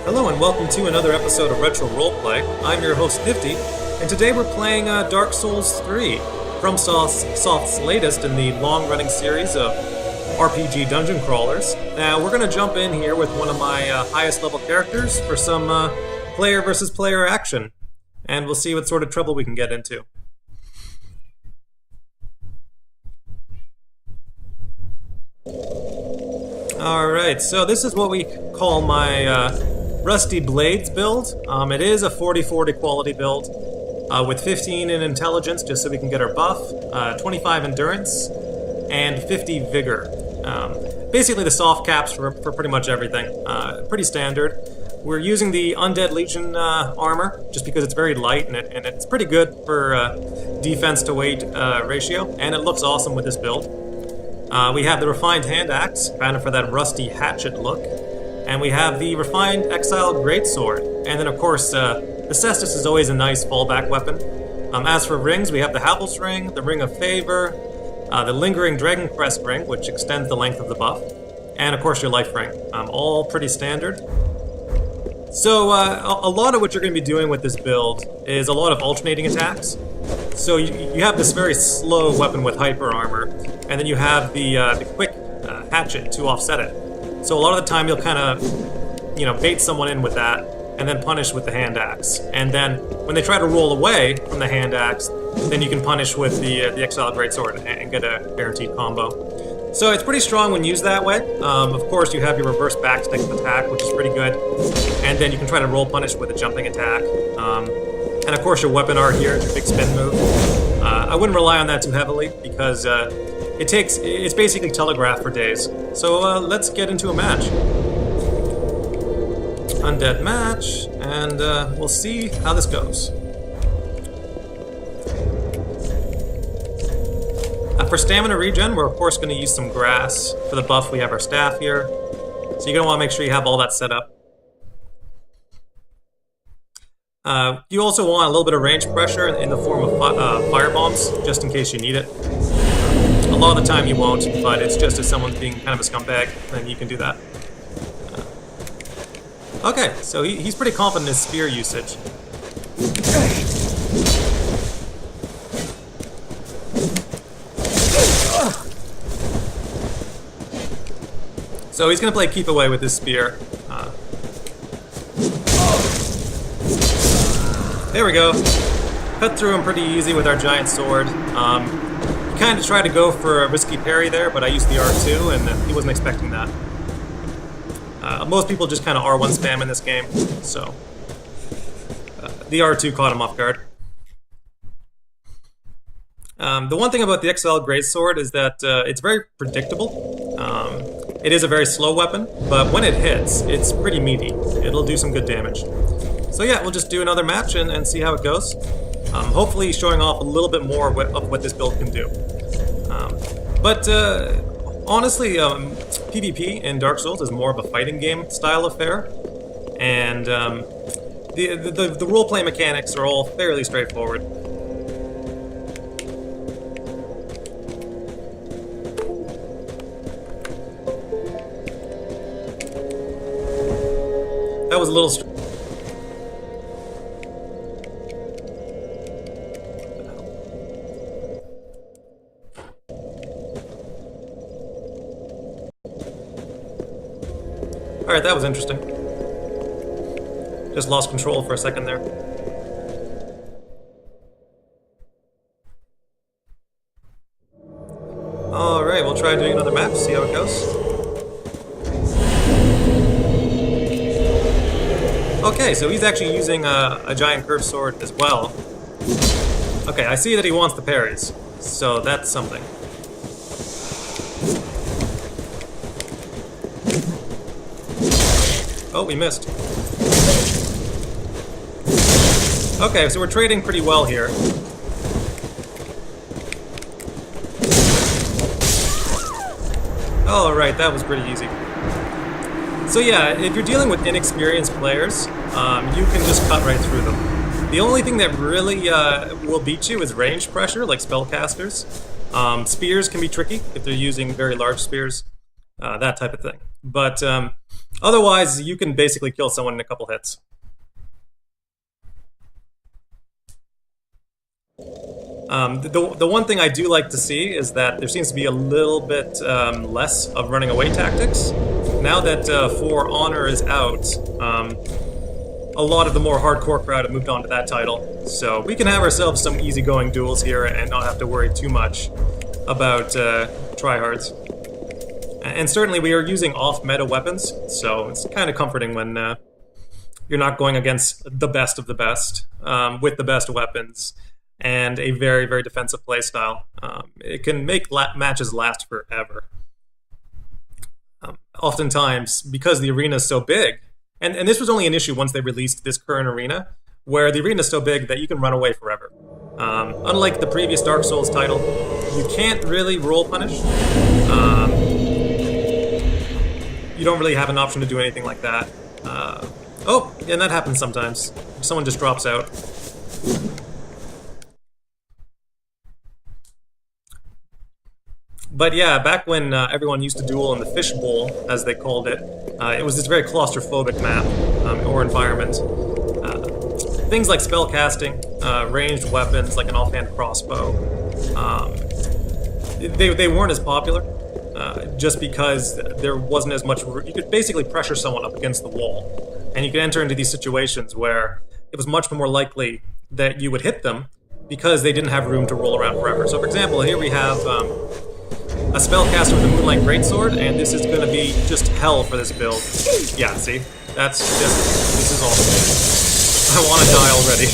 Hello and welcome to another episode of Retro Roleplay. I'm your host Nifty, and today we're playing Dark Souls 3, FromSoft's latest in the long-running series of RPG dungeon crawlers. Now we're going to jump in here with one of my highest level characters for some player versus player action, and we'll see what sort of trouble we can get into. Alright, so this is what we call my Rusty Blades build. It is a 40-40 quality build with 15 in intelligence just so we can get our buff, 25 endurance, and 50 vigor. Basically the soft caps for pretty much everything. Pretty standard. We're using the Undead Legion armor just because it's very light and it's pretty good for defense to weight ratio, and it looks awesome with this build. We have the Refined Hand Axe, kind of for that rusty hatchet look. And we have the Refined Exiled Greatsword. And then, of course, the Cestus is always a nice fallback weapon. As for rings, we have the Havel's Ring, the Ring of Favor, the Lingering Dragon Crest Ring, which extends the length of the buff, and, of course, your Life Ring. All pretty standard. So, a lot of what you're going to be doing with this build is a lot of alternating attacks. So you have this very slow weapon with hyper armor, and then you have the quick hatchet to offset it. So a lot of the time you'll kind of, bait someone in with that, and then punish with the hand axe. And then when they try to roll away from the hand axe, then you can punish with the Exiled Greatsword and get a guaranteed combo. So it's pretty strong when used that way. Of course, you have your reverse backstick attack, which is pretty good, and then you can try to roll punish with a jumping attack. And of course, your weapon art here, your big spin move. I wouldn't rely on that too heavily because it's basically telegraph for days. So let's get into a match. Undead match, and we'll see how this goes. For stamina regen, we're of course going to use some grass. For the buff, we have our staff here. So you're going to want to make sure you have all that set up. You also want a little bit of range pressure in the form of fire bombs, just in case you need it. A lot of the time you won't, but it's just as someone's being kind of a scumbag, then you can do that. Okay, so he's pretty confident in his spear usage. So he's going to play keep away with his spear. There we go. Cut through him pretty easy with our giant sword. Kind of tried to go for a risky parry there, but I used the R2, and he wasn't expecting that. Most people just kind of R1 spam in this game, so the R2 caught him off guard. The one thing about the Exiled Greatsword is that it's very predictable. It is a very slow weapon, but when it hits, it's pretty meaty. It'll do some good damage. So yeah, we'll just do another match and see how it goes. Hopefully showing off a little bit more of what this build can do. But honestly, PvP in Dark Souls is more of a fighting game style affair. And the roleplay mechanics are all fairly straightforward. That was a little... Alright, that was interesting. Just lost control for a second there. Alright, we'll try doing another match, see how it goes. Okay, so he's actually using a giant curved sword as well. Okay, I see that he wants the parries, so that's something. Oh, we missed. Okay, so we're trading pretty well here. Alright, that was pretty easy. So yeah, if you're dealing with inexperienced players, you can just cut right through them. The only thing that really will beat you is range pressure, like spellcasters. Spears can be tricky if they're using very large spears, that type of thing. But otherwise, you can basically kill someone in a couple hits. The one thing I do like to see is that there seems to be a little bit less of running away tactics. Now that For Honor is out, a lot of the more hardcore crowd have moved on to that title. So we can have ourselves some easygoing duels here and not have to worry too much about tryhards. And certainly we are using off-meta weapons, so it's kind of comforting when you're not going against the best of the best with the best weapons and a very, very defensive playstyle. It can make matches last forever. Oftentimes, because the arena is so big, and this was only an issue once they released this current arena, where the arena is so big that you can run away forever. Unlike the previous Dark Souls title, you can't really roll punish. You don't really have an option to do anything like that. Oh, and that happens sometimes. Someone just drops out. But yeah, back when everyone used to duel in the fishbowl, as they called it, it was this very claustrophobic map or environment. Things like spellcasting, ranged weapons like an offhand crossbow, they weren't as popular just because there wasn't as much. You could basically pressure someone up against the wall, and you could enter into these situations where it was much more likely that you would hit them because they didn't have room to roll around forever. So, for example, here we have a spellcaster with a Moonlight Greatsword, and this is going to be just hell for this build. Yeah, see? That's just... This is awesome. I want to die already.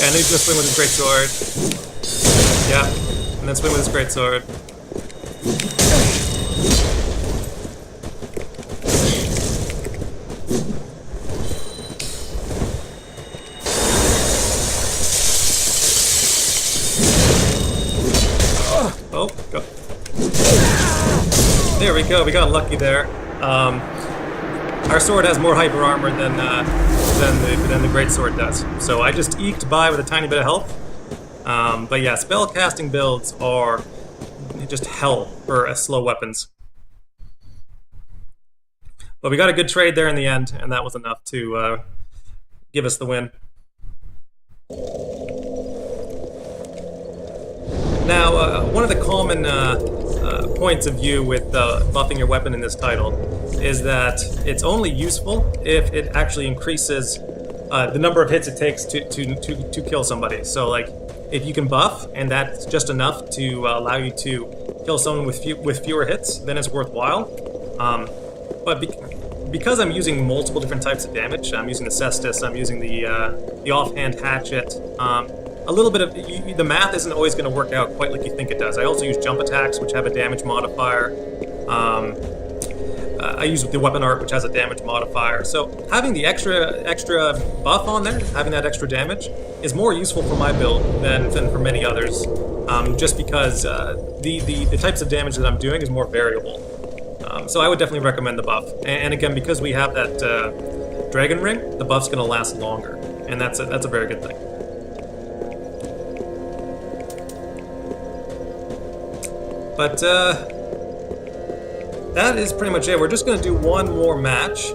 And he's going to swing with his Greatsword. Yeah, and then swing with his Greatsword. Oh, go. There we go. We got lucky there. Our sword has more hyper armor than the Greatsword does, so I just eked by with a tiny bit of health. But yeah, spell casting builds are just hell for slow weapons. But we got a good trade there in the end, and that was enough to give us the win. Now, one of the common points of view with buffing your weapon in this title is that it's only useful if it actually increases the number of hits it takes to kill somebody. So, like, if you can buff, and that's just enough to allow you to kill someone with fewer hits, then it's worthwhile. But because I'm using multiple different types of damage, I'm using the Cestus, I'm using the offhand hatchet, a little bit of the math isn't always going to work out quite like you think it does. I also use jump attacks, which have a damage modifier. I use the weapon art, which has a damage modifier. So having the extra buff on there, having that extra damage, is more useful for my build than for many others. Just because the types of damage that I'm doing is more variable. So I would definitely recommend the buff. And again, because we have that dragon ring, the buff's going to last longer, and that's a very good thing. But that is pretty much it. We're just going to do one more match,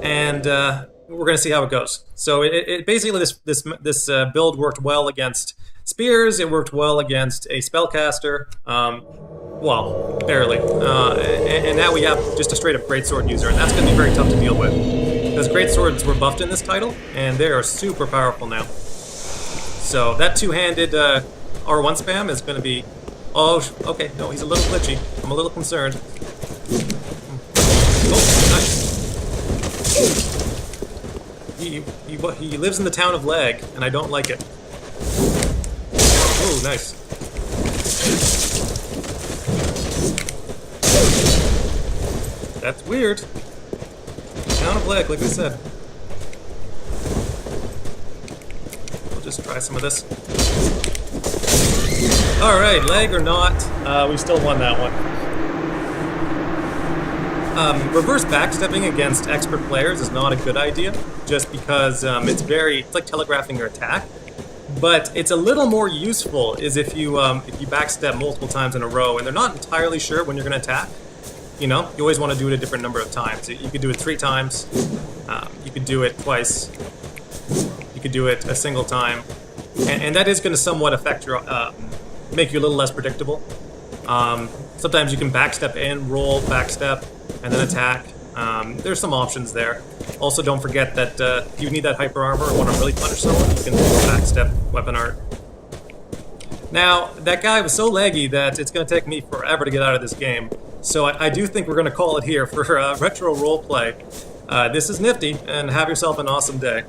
and we're going to see how it goes. So it basically this build worked well against spears. It worked well against a spellcaster. Well, barely. And now we have just a straight up greatsword user, and that's going to be very tough to deal with because greatswords were buffed in this title, and they are super powerful now. So that two-handed R1 spam is going to be. Oh, okay. No, he's a little glitchy. I'm a little concerned. Oh, nice. He lives in the town of Leg, and I don't like it. Oh, nice. That's weird. Town of Leg, like I said. We'll just try some of this. Alright, leg or not, we still won that one. Reverse backstepping against expert players is not a good idea, just because it's like telegraphing your attack. But it's a little more useful is if you backstep multiple times in a row and they're not entirely sure when you're going to attack. You know, you always want to do it a different number of times. You could do it 3 times. You could do it twice. You could do it a single time. And that is going to somewhat affect your, make you a little less predictable. Sometimes you can backstep in, roll, backstep, and then attack. There's some options there. Also, don't forget that if you need that hyper armor or want to really punish someone, you can backstep weapon art. Now, that guy was so laggy that it's going to take me forever to get out of this game. So I do think we're going to call it here for Retro Roleplay. This is Nifty, and have yourself an awesome day.